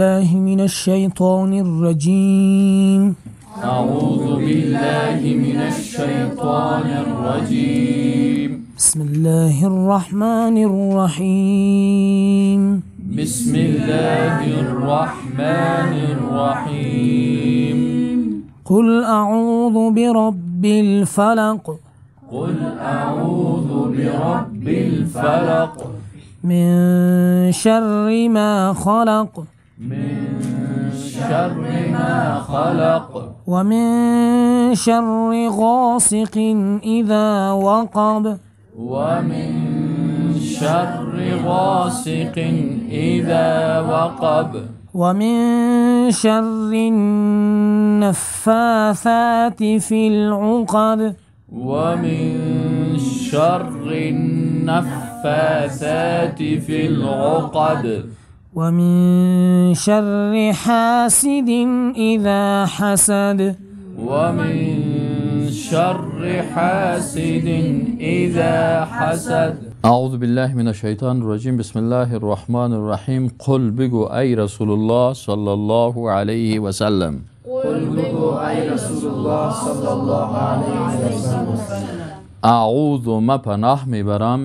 بالله من الشيطان الرجيم. أعوذ بالله من الشيطان الرجيم. بسم الله الرحمن الرحيم. بسم الله الرحمن الرحيم. قل أعوذ برب الفلق. قل أعوذ برب الفلق. من شر ما خلق. من شر ما خلق. ومن شر غاسق إذا وقب. ومن شر غاسق إذا وقب. ومن شر النفاثات في العقد. ومن شر النفاثات في العقد. ومن شر حاسد إذا حسد. ومن شر حاسد إذا حسد. أعوذ بالله من الشيطان الرجيم. بسم الله الرحمن الرحيم. قل بگو ای رسول الله صلی الله علیه و سلم. قل بگو ای رسول الله صلی الله علیه و سلم. اعوذ ما پناه میبرم.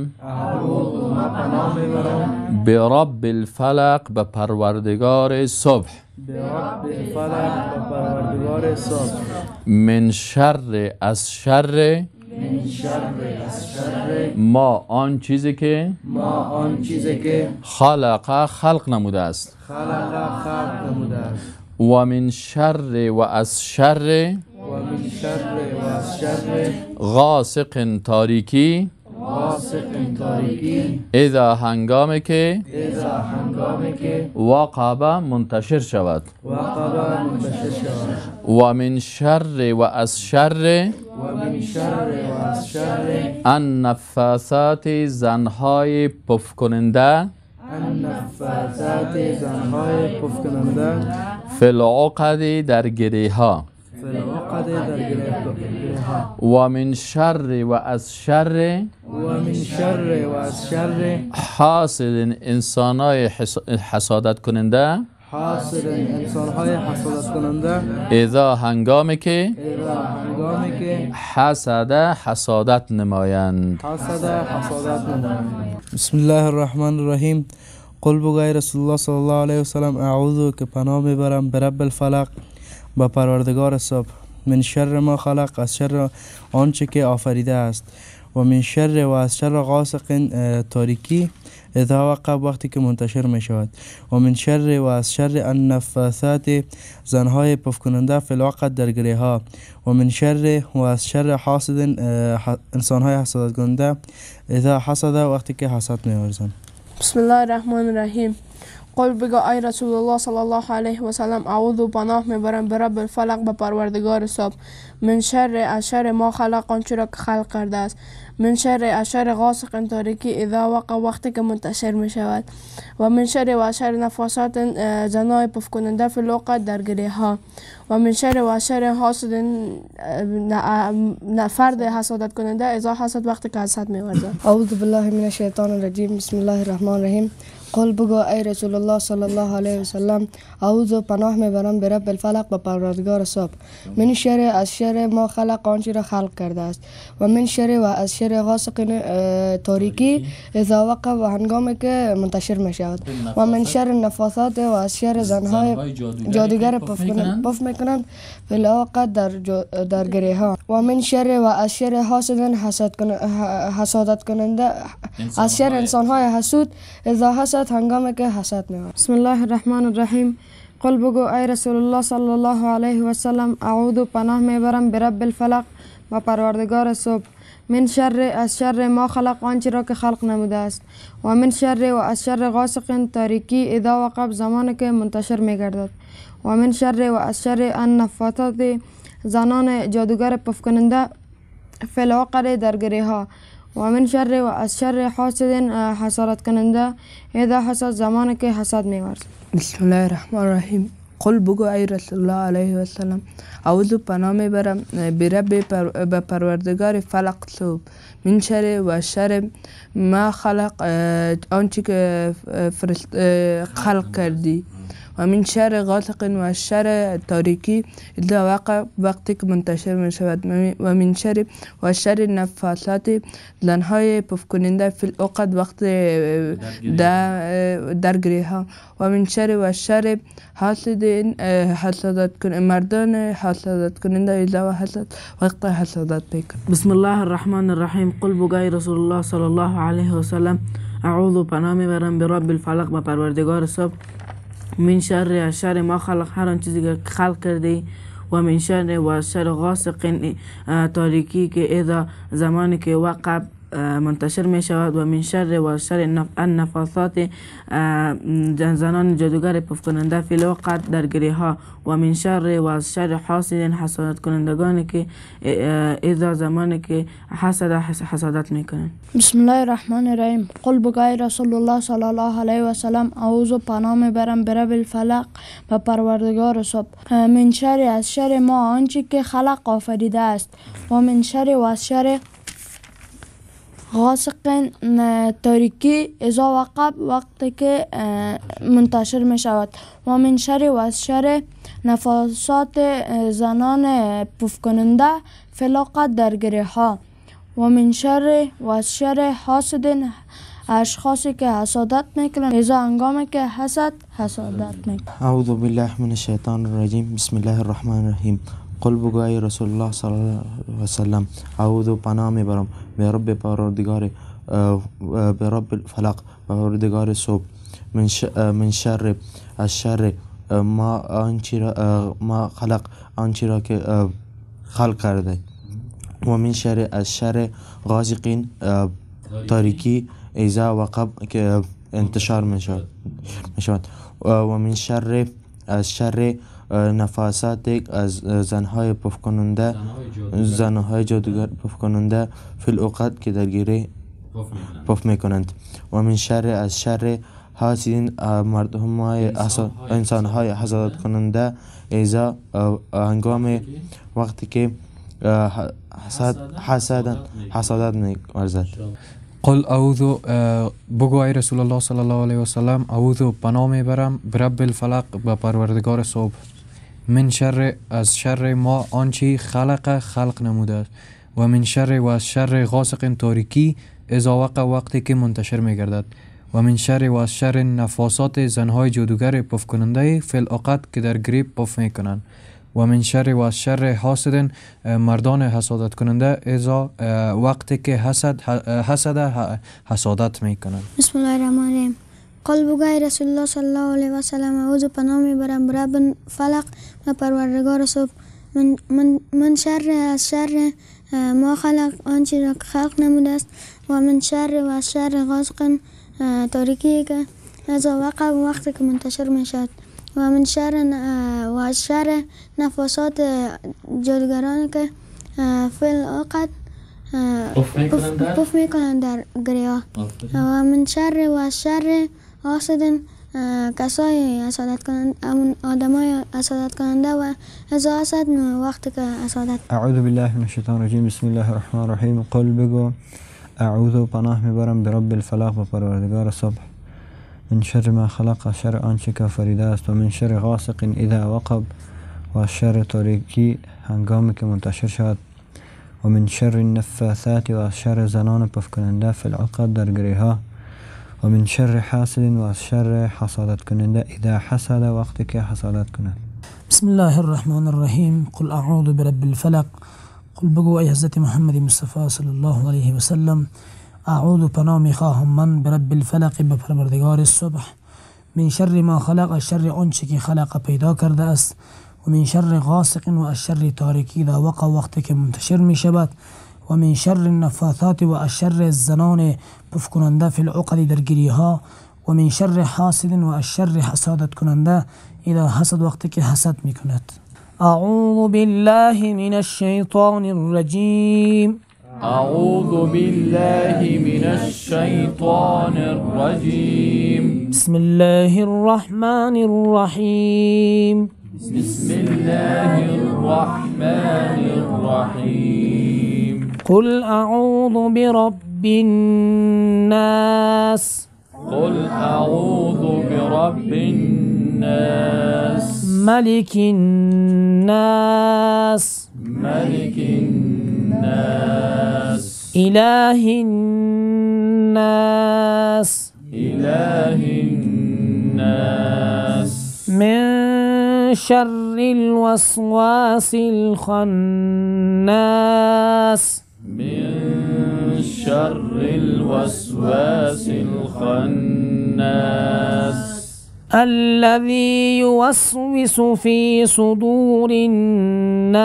برب الفلق به پروردگار صبح. برب الفلق به پروردگار صبح. من شر از شر. ما آن چیزی که خلق نموده است. و من شر و از شر غاسق تاریکی اذا هنگامی که وقب منتشر شود. و من شر و از شر النفاثات زنهای پف کننده فی العقد در گره ها. و من شر و از شر حاسد انسانای حسادت کننده اذا هنگامی که حسادت نمایند. بسم الله الرحمن الرحیم. قل بگو ای رسول الله صلی الله علیه و سلم اعوذ که پناه میبرم برب الفلق با پروردگار صبح. من شر ما خلق از شر آنچه که آفریده است. و من شر و از شر غاسق تاریکی اذا وقب وقتی که منتشر می شود. و من شر و از شر النفاثات زنهای پف کننده فی العقد در گره ها. و من شر و از شر حاسد انسانهای حسادت کننده اذا حسد وقتی که حسد می ورزند. بسم الله الرحمن الرحیم. قل بگو ای رسول الله صلی الله علیه و سلم اعوذ پناه میبرم برب الفلق به پروردگار صبح. من شر از شر ما خلق آنچه را که خلق کرده است. من شر از شر غاسق تاریکی اذا وقع وقتی که منتشر می شود. و من شر و شر نفاسات زنای پف کننده فی العقد در گره ها. و من شر و شر حاسد فرد حسادت کننده اذا حسد وقتی که حسد می ورزد. اعوذ بالله من الشیطان الرجیم. بسم الله الرحمن الرحیم. قل بگو ای رسول الله صلی الله علیه و سلم اعوذ پناه میبرم برب الفلق به پروردگار صبح. من شر از شر ما خلق آنچه را خلق کرده است. و من شر و از شر غاسق تاریکی اذا وقع و هنگامی که منتشر می شود. و من شر نفاثات و از شر زنهای جادوگر پف میکنند فی العقد در گره ها. و من شر و از شر حاسد حسادت کننده از شر انسانهای حسود اذا حسد هنگامی که حسد می‌ورزد. بسم الله الرحمن الرحیم. قل بگو ای رسول الله صلی الله علیه و سلم اعوذ پناه میبرم برب الفلق و پروردگار صبح. من شر از شر ما خلق آنچه را که خلق نموده است. و من شر و از شر غاسق تاریکی اذا وقب زمانی که منتشر میگردد. و من شر و از شر النفاثات زنان جادوگر پف کننده فی العقد در گره ها. و من شر و از شر حاسد حسادت کننده اذا حسد زمانی که حسد می‌ورزد. بسم الله الرحمن الرحیم. قل بگو ای رسول الله علیه و سلم اعوذ پناه میبرم به پروردگار فلق صبح. من شر و شر ما خلق آنچه که خلق کردی. و من شر غاسق و شر تاریکی اذا وقع وقتی که منتشر می شود و من شر و شر نفاسات زنهای پف کننده فی العقد وقت درگیری ها و من شر و شر حاسد حسادت مردان حسادت کننده اذا حسد وقت حسادت میکن. بسم الله الرحمن الرحیم. قل بگوی رسول الله صلی الله علیه و سلم اعوذ پناه میبرم برب الفلق با پروردگار صبح من شر ما خلق هر آن چیزی که خلق کرده و من شر و شر غاسق تاریکی که اذا زمانی که وقع منتشر می شود و من شر و شر النفاثات زنان جادوگر پف کننده فی الوقت درگیری ها و من شر و شر حاسد حسادت کنندگانی که اذا زمانی که حسادت می کنند. بسم الله الرحمن الرحیم. قل بگوی رسول الله صلی الله علیه و سلم اعوذ پناه میبرم برب الفلق و پروردگار صبح من شر از شر ما آنچه که خلق آفریده است و من شر و از شر غاسق تاریکی اذا وقع وقتی که منتشر می شود و من شر و از شر نفاسات زنان پف کننده فی الوقت درگیری ها و من شر و از شر حاسد اشخاصی که حسادت میکنند اذا هنگامی که حسادت میکنند. اعوذ بالله من الشیطان الرجیم. بسم الله الرحمن الرحیم. قل بگوی رسول الله صلی الله علیه و سلم اعوذ پناه میبرم به رب پروردگار به رب الفلق پروردگار صبح من شر از شر ما خلق آنچه را که خلق کرده و من شر از شر غاسق تاریکی اذا وقع که انتشار می شود و من شر از شر نفاسات از زنهای پف کننده زنهای جادوگر پف کننده فی العقد که درگیری پف میکنند و من شر از شر حاسدین مردمهای انسانهای حسادت کننده اذا هنگام وقتی که حسادت می‌ورزد. قل اعوذ بگوی رسول الله صلی الله علیه و سلم اعوذ پناه میبرم برب الفلق با پروردگار صبح من شر از شر ما آنچه خلق نموده است و من شر و از شر غاسق تاریکی اذا وقع وقتی که منتشر میگردد و من شر و از شر نفاسات زنهای جادوگر پف کننده فی العقد که در گریب پف میکنند و من شر و از شر حاسد مردان حسادت کننده اذا وقتی که حسادت میکنند. بسم الله الرحمن الرحیم. قل بگوی رسول الله صلی الله علیه و سلم اعوذ پناه میبرم برب فلق و پروردگار صبح من شر از شر ما خلق آنچه را خلق نموده است و من شر و از شر غاسق تاریکی که اذا وقع وقتی که منتشر میشد و من شر و از شر نفاسات جادوگرانی که فی العقد پف میکنند در گریه و من شر و از شر حاسد کسای حسادت کنند آدمای حسادت کننده و اذا حسد وقتی که حسادت. اعوذ بالله من الشیطان الرجیم. بسم الله الرحمن الرحیم. قل بگو اعوذ پناه میبرم برب الفلق و پروردگار صبح من شر ما خلق شر آنچه که آفریده است و من شر غاسق اذا وقب و شر تاریکی هنگامی که منتشر شد و من شر النفاثات و شر زنان پف کننده فی العقد در گریها و من شر حاسد و شر حسادت کننده اذا حسد وقتی که حسادت کند. بسم الله الرحمن الرحیم. قل اعوذ برب الفلق. قل بگو ای حضرت محمد مصطفی صلی الله علیه و سلم اعوذ پناه میخواهم من برب الفلق به پروردگار صبح من شر ما خلق از شر آنچه که خلق پیدا کرده است و من شر غاسق و از شر تاریکی اذا وقع وقتی که منتشر می شود و من شر النفاثات و از شر زنان پف کننده فی العقد در گریه ها و من شر حاسد و از شر حسادت کننده اذا حسد وقتی که حسد می کند. اعوذ بالله من الشیطان الرجیم. أعوذ بالله من الشيطان الرجيم. بسم الله الرحمن الرحيم. بسم الله الرحمن الرحيم. قل أعوذ برب الناس. قل أعوذ برب الناس. الناس ملك الناس ملك الناس إله الناس إله الناس من شر الوسواس الخناس من شر الوسواس الخناس الذي يوسوس في صدور الناس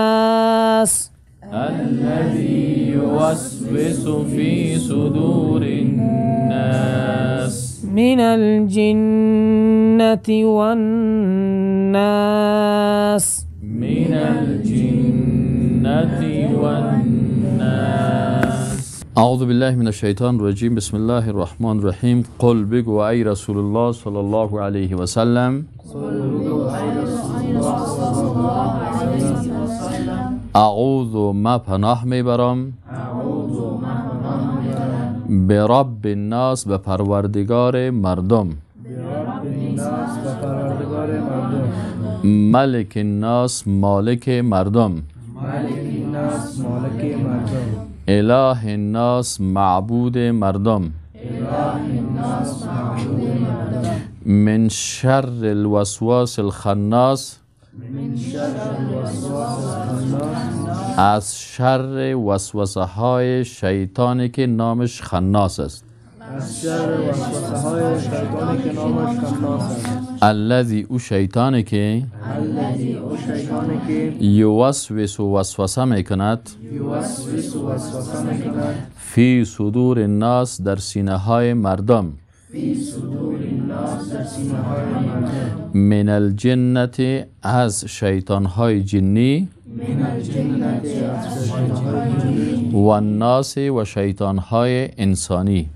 الذي يوسوس في صدور الناس من الجنة والناس من الجنة والناس. أعوذ بالله من الشيطان الرجيم. بسم الله الرحمن الرحیم. قل بگو ای رسول الله صلی الله علیه و سلم اعوذ ما پناه میبرم به رب الناس، به پروردگار مردم، ملک الناس، مالک مردم، اله الناس، معبود مردم، من شر الوسواس الخناس، از شر وسوسه های شیطانی که نامش خناس است. الذی، او شیطانی که یوسوس و وسوسه میکند فی صدور الناس، در سینه های مردم، من الجنة، از شیطان های جنی، و الناس، و شیطان های انسانی.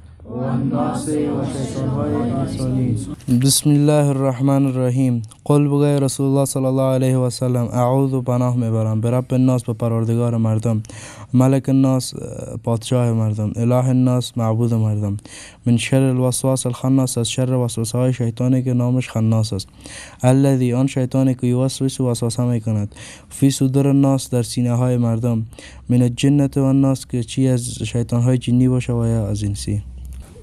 بسم الله الرحمن الرحیم. قل بگوی رسول الله صلی الله علیه و سلم اعوذ، پناه میبرم به رب الناس، به پروردگار مردم، ملک الناس، پادشاه مردم، اله الناس، معبود مردم، من شر الوسواس الخناس، از شر وسوسه های شیطانی که نامش خناس است، الذی، آن شیطانی که یوسوس وسوسه میکند فی صدور الناس، در سینه های مردم، من الجنة و الناس، که چی از شیطان های جنی باشه و یا از انسی.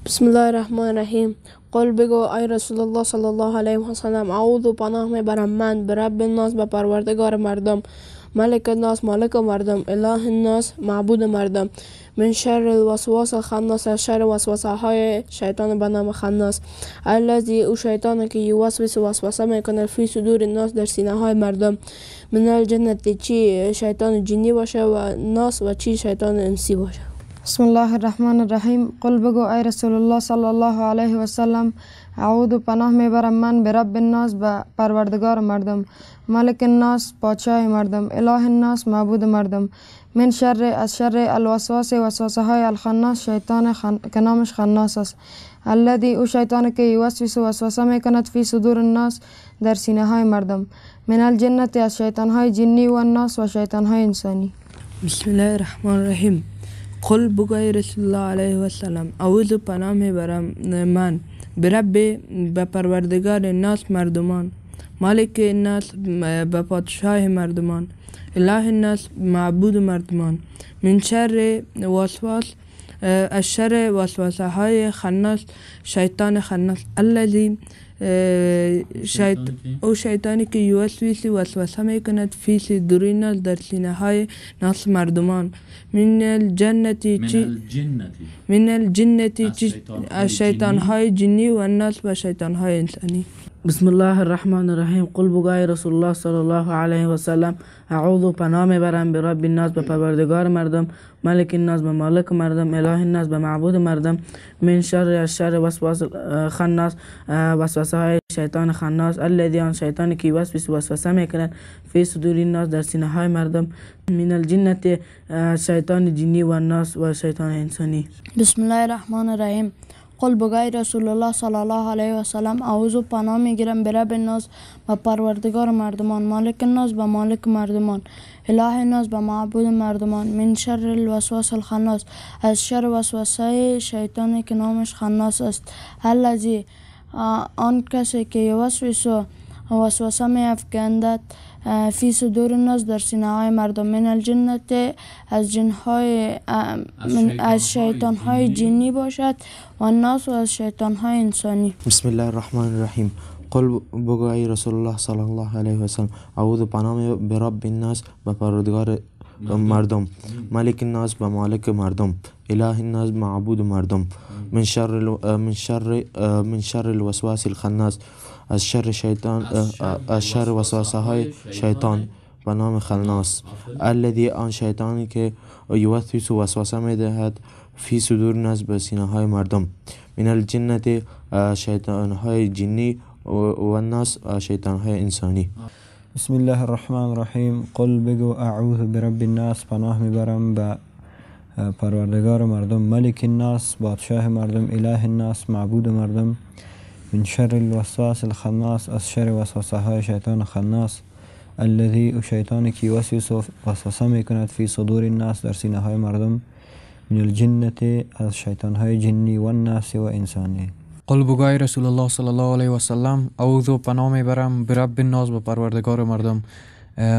بسم الله الرحمن الرحیم. قل بگو ای رسول الله صلی الله علیه و سلم اعوذ، پناه میبرم من به رب الناس، به پروردگار مردم، ملک الناس، مالک مردم، اله الناس، معبود مردم، من شر الوسواس الخناس، از شر وسوسه های شیطان به نام خناس، الذی، او شیطانی که یوسوس وسوسه میکند فی صدور الناس، در سینه های مردم، من الجنة، چی شیطان جنی باشه، و ناس، و چی شیطان انسی باشه. بسم الله الرحمن الرحیم. قل بگو ای رسول الله صلی الله علیه و سلم اعوذ، پناه میبرم من به رب الناس، به پروردگار مردم، ملک الناس، پادشاه مردم، اله الناس، معبود مردم، من شر، از شر الوسواس، وسوسه های الخناس، شیطان که نامش خناس است، الذی، او شیطان که یوسوس وسوسه میکند فی صدور الناس، در سینه های مردم، من الجنة، از شیطان های جنی، و الناس، و شیطان های انسانی. بسم الله الرحمن الرحیم. قل بگوی رسول الله علیه و سلم اعوذ، پناه میبرم من به رب، به پروردگار الناس، مردمان، مالک الناس، به پادشاه مردمان، اله الناس، معبود مردمان، من شر وسواس، از شر وسوسه های خناس، شیطان خناس، الذی، او شیطانی که یوسوس وسوسه میکند فی صدور الناس، در سینه های ناس مردمان، من الجنة، من الجنة، از شیطان های جنی، و الناس، و شیطان های انسانی. بسم الله الرحمن الرحیم. قل بگوی رسول الله صلی الله علیه و سلم اعوذ، پناه میبرم به رب الناس، به پروردگار مردم، ملک الناس، به مالک مردم، اله الناس، به معبود مردم، من شر، از شر وسواس خناس، وسوسه های شیطان خناس، الذی، آن شیطانی که یوسوس وسوسه میکند فی صدور الناس، در سینه های مردم، من الجنة، شیطان جنی، و الناس، و شیطان انسانی. بسم الله الرحمن الرحیم. قل بگوی رسول الله صلی الله علیه و سلم اعوذ، پناه میگیرم به رب الناس، به پروردگار مردمان، مالک الناس، به مالک مردمان، اله الناس، به معبود مردمان، من شر الوسواس الخناس، از شر وسوسه شیطانی که نامش خناس است، الذی، آن کسی که یوسوس وسوسه می افکندد فی صدور الناس در سینه های مردم من الجنت از شیطان های جنی باشد و الناس و از شیطان های انسانی. بسم الله الرحمن الرحیم. قل بگو ای رسول الله صلی الله علیه و سلم اعوذ پناه برب الناس به پروردگار مردم، ملک الناس به مالک مردم، اله الناس معبود مردم، من شر الوسواس الخناس از شر شیطان، از شر وسوسه های شیطان به نام خناس، الذی آن شیطانی که یوسوس وسوسه می دهد فی صدور الناس به سینه های مردم، من الجنت شیطان های جنی و الناس شیطان های انسانی. بسم الله الرحمن الرحیم. قل بگو اعوذ برب الناس پناه میبرم به پروردگار مردم، ملک الناس بادشاه مردم، اله الناس معبود مردم، من شر الوسواس الخناس از شر وسوسه های شیطان خناس، الذی او شیطانی که یوسوس وسوسه میکند فی صدور الناس در سینه های مردم، من الجنت از شیطان های جنی و الناس و انسانی. قل بگوی رسول الله صلی الله علیه و سلم اعوذ پناه میبرم برب الناس به پروردگار مردم،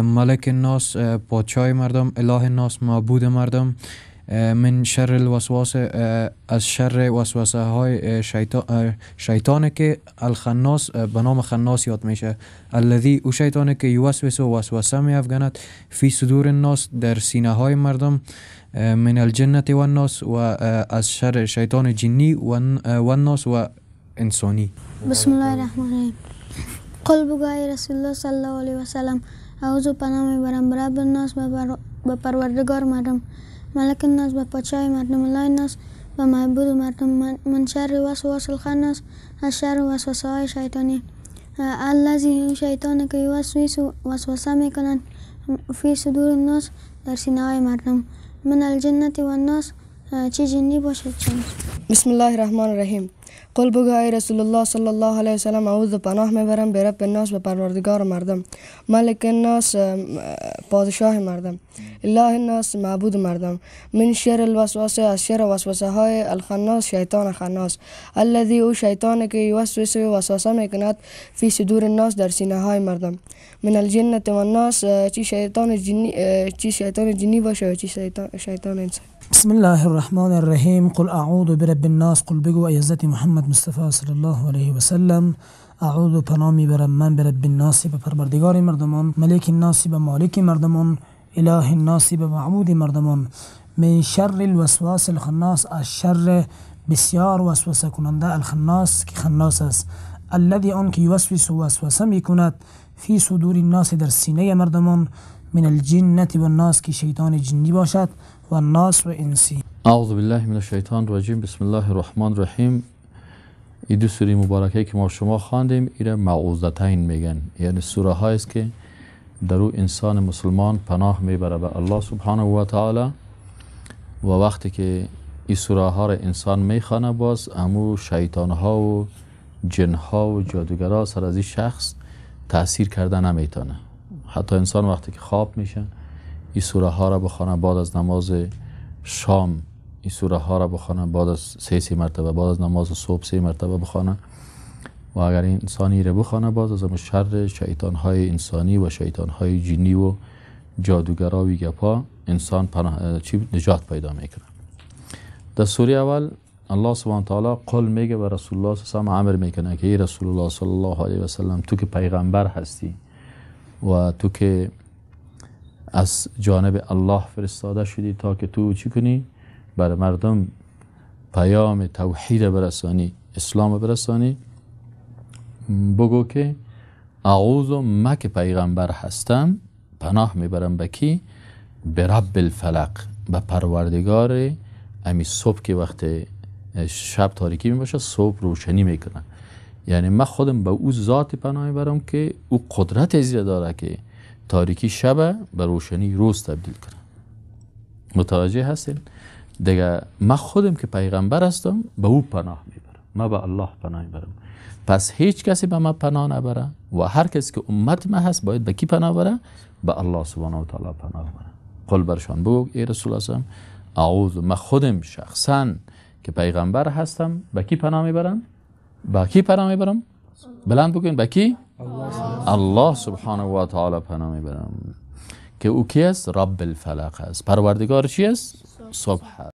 ملک الناس پادشاه مردم، اله الناس معبود مردم، من شر الوسواس از شر وسوسه های شیطان که الخناس به نام خناس یاد میشه، الذی او شیطان که یوسوس وسوسه می افکند فی صدور الناس در سینه های مردم، من الجنت و الناس و از شر شیطان جنی و الناس و انسانی. بسم الله الرحمن الرحیم. قل بگوی رسول الله صلی الله علیه و سلم اعوذ پناه میبرم برب الناس به پروردگار مردم، ملک الناس به پادشاه مردم، اله الناس به معبود مردم، من شر وسواس الخناس از شر وسوسه های شیطانی، الذی شیطان که یوسوس وسوسه میکنند فی صدور الناس در سینه های مردم، من الجنت و الناس چه جنی باشد چه. بسم الله الرحمن الرحیم. قل بگو ای رسول الله صلی الله علیه و سلم اعوذ پناه میبرم به رب الناس به پروردگار مردم، ملک الناس پادشاه مردم، اله الناس معبود مردم، من شر الوسواس از شر وسوسه های الخناس شیطان خناس، الذی او شیطان که یوسوس وسوسه میکند فی صدور الناس در سینه های مردم، من الجنت و الناس چی شیطان جنی باشه و چی شیطان انسان. بسم الله الرحمن الرحیم. قل اعوذ برب الناس. قل بگو ای حضرت محمد مصطفی صلی الله علیه و سلم اعوذ پناه میبرم من برب الناس به پروردگار مردمان، ملک الناس به مالک مردمان، اله الناس به معبود مردمان، من شر الوسواس الخناس از شر بسیار وسوسه کننده الخناس که خناس است، الذی آن که یوسوس وسوسه میکند فی صدور الناس در سینه مردمان، من الجنت و الناس که شیطان جنی باشد و الناس و انسی. اعوذ بالله من الشیطان الرجیم. بسم الله الرحمن الرحیم. این دو سوره مبارکه که ما شما خواندیم اینا معوذتین میگن، یعنی سوره هایی است که در او انسان مسلمان پناه میبره به الله سبحانه و تعالی و وقتی که این سوره ها را انسان میخوانه باز امو شیطان ها و جن ها و جادوگرا سر از این شخص تأثیر کرده نمیتونه. حتی انسان وقتی که خواب میشه این سوره ها را بخونه، بعد از نماز شام این سوره ها را بخونه، بعد از سه مرتبه، بعد از نماز صبح 3 مرتبه بخونه و اگر این انسانی را بخونه باز از شر شیطان های انسانی و شیطان های جنی و جادوگرا و گپا انسان نجات پیدا میکنه. در سوره اول الله سبحانه تعالی قل میگه و رسول الله صلی الله علیه و امر میکنه که ای رسول الله صلی الله علیه و سلم تو که پیغمبر هستی و تو که از جانب الله فرستاده شدی تا که تو چی کنی؟ بر مردم پیام توحید برسانی، اسلام برسانی. بگو که اعوذ من که پیغمبر هستم پناه میبرم به کی؟ به رب الفلق، به پروردگار امی صبح که وقت شب تاریکی میباشه صبح روشنی میکنه. یعنی من خودم به او ذات پناه میبرم که او قدرت ازیره داره که تاریکی شب به روشنی روز تبدیل کنه. متوجه هستین؟ دیگه من خودم که پیغمبر هستم به او پناه میبرم، من به الله پناه میبرم. پس هیچ کسی به من پناه نبره و هر کسی که امت من هست باید به کی پناه بره؟ به الله سبحانه و تعالی پناه بره. قل برشان بگو ای رسول الله اعوذ، من خودم شخصا که پیغمبر هستم به کی پناه میبرم؟ به کی پناه میبرم؟ بلند بگوین به کی؟ الله سبحانه و تعالی پناه میبرم که او کی است؟ رب الفلق است. پروردگار چی است؟ صبح است.